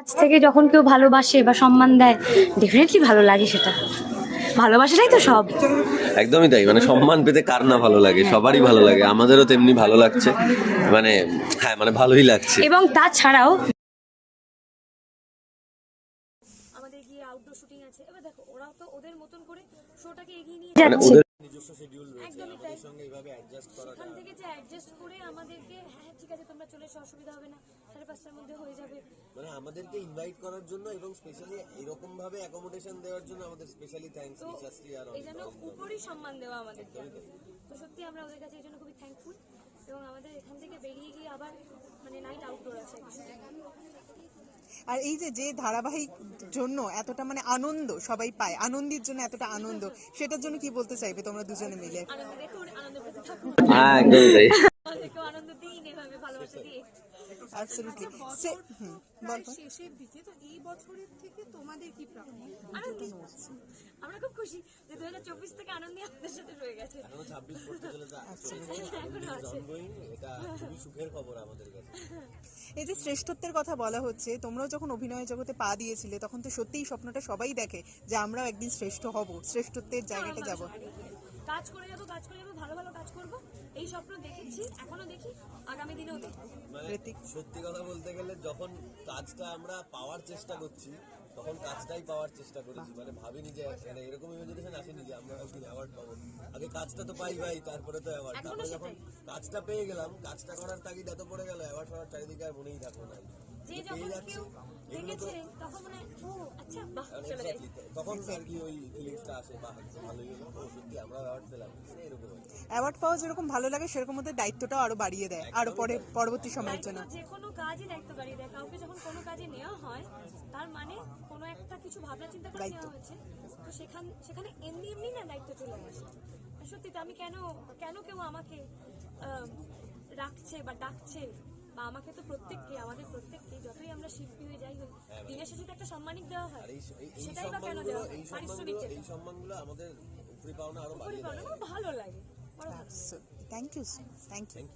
কাছ থেকে যখন কেউ ভালোবাসে বা সম্মান দেয় ডেফিনেটলি ভালো লাগে, সেটা ভালোবাসাটাই তো সব। একদমই তাই, মানে সম্মান পেতে কার না ভালো লাগে, সবারই ভালো লাগে, আমাদেরও তেমনি ভালো লাগছে, মানে হ্যাঁ মানে ভালোই লাগছে। এবং তাছাড়াও আমাদের গিয়ে আউটডোর শুটিং আছে, এবার দেখো ওরাও তো ওদের মতন করে শোটাকে এগিয়ে নিয়ে মানে যাচ্ছে। ওদের নিজস্ব শিডিউল রয়েছে, একদমই তাই। আমাদের সঙ্গে এইভাবে অ্যাডজাস্ট করাটা, এখান থেকে যে অ্যাডজাস্ট করে আমাদেরকে হ্যাঁ ঠিক আছে তোমরা চলে এসো, অসুবিধা হবে না, 5:30টার মধ্যে হয়ে যাবে, মানে আমাদেরকে ইনভাইট করার জন্য এবং স্পেশালি এরকম ভাবে অ্যাকোমোডেশন দেওয়ার জন্য আমাদের স্পেশালি থ্যাঙ্কস তো নিশাশ্রী আর এই জন্য উপরই সম্মান দেওয়া আমাদেরকে। তো সত্যি আমরা ওদের কাছে এই জন্য খুবই থ্যাঙ্কফুল। এবং আমাদের এখান থেকে বেরিয়ে গিয়ে আবার মানে নাইট আউটডোর আছে। আর এই যে যে ধারাবাহিক জন্য এতটা মানে আনন্দ সবাই পায়, আনন্দের জন্য এতটা আনন্দ, সেটার জন্য কি বলতে চাইবে তোমরা দুজনে মিলে? আনন্দ দেখুন, আনন্দ পেতে থাকুন, হ্যাঁ একদমই তাই। আমাদেরকেও আনন্দ দিন এভাবে ভালোবাসা দিয়ে। অ্যাবসলিউটলি। বল শেষের দিকে তো এই বছরের থেকে তোমাদের কি প্রাপ্তি? আনন্দ আমরা খুব খুশি যে 2024 থেকে আনন্দই আমাদের সাথে রয়ে গেছে। এখনো 26 পড়তে চলে এখনো আছে। এটা খুবই সুখের খবর আমাদের কাছে। এই যে শ্রেষ্ঠত্বের কথা বলা হচ্ছে, তোমরাও যখন অভিনয় জগতে পা দিয়েছিলে তখন তো সত্যিই স্বপ্নটা সবাই দেখে যে আমরাও একদিন শ্রেষ্ঠ হব, শ্রেষ্ঠত্বের জায়গাটা যাব। কাজ করে যাবো, কাজ করে যাবো, ভালো ভালো কাজ করবো, এই স্বপ্ন দেখেছি, এখনো দেখি, আগামী দিনেও দেখবো। মানে সত্যি কথা বলতে গেলে যখন কাজটা আমরা পাওয়ার চেষ্টা করছি তখন কাজটাই পাওয়ার চেষ্টা করেছি, মানে ভাবিনি যে মানে এরকম ইমাজিনেশন আসেনি যে আমরা একদিন অ্যাওয়ার্ড পাবো। আগে কাজটা তো পাই তারপরে তো অ্যাওয়ার্ড, তারপরে যখন কাজটা পেয়ে গেলাম, কাজটা করার তাগিদ এত পড়ে গেল, অ্যাওয়ার্ড ফাওয়ার্ড চারিদিকে আর মনেই থাকলো না। যে যখন কেউ দেখেছে তখন মানে ও আচ্ছা বাহ চলে যায়। তখন আর কি ওই ফিলিংসটা আসে, বাহ ভালোই হলো, ও সত্যি আমরা অ্যাওয়ার্ড পেলাম, এরকম আর কি। অ্যাওয়ার্ড পাওয়া যেরকম ভালো লাগে সেরকম ওদের দায়িত্বটাও আরো বাড়িয়ে দেয় আরো পরবর্তী সময়ের জন্য। যে কোনো কাজই দায়িত্ব বাড়িয়ে দেয়, কাউকে যখন কোনো কাজে নেওয়া হয় তার মানে কোনো একটা কিছু ভাবনা চিন্তা করে নেওয়া হয়েছে, তো সেখানে এমনি এমনি না দায়িত্ব চলে আসে। আর সত্যি তো আমি কেন কেউ আমাকে রাখছে বা ডাকছে, বা আমাকে তো আমাদের প্রত্যেককে যতই আমরা শিল্পী হয়ে যাই হোক দিনের শেষে তো একটা সম্মানিক দেওয়া হয়, সেটাই বা কেন দেওয়া হয়? পারিশ্রমিক এই সম্মানগুলো আমাদের উপরি পাওনা আরো বাড়িয়ে দেয়। ভালো লাগে। Thank you, thank you.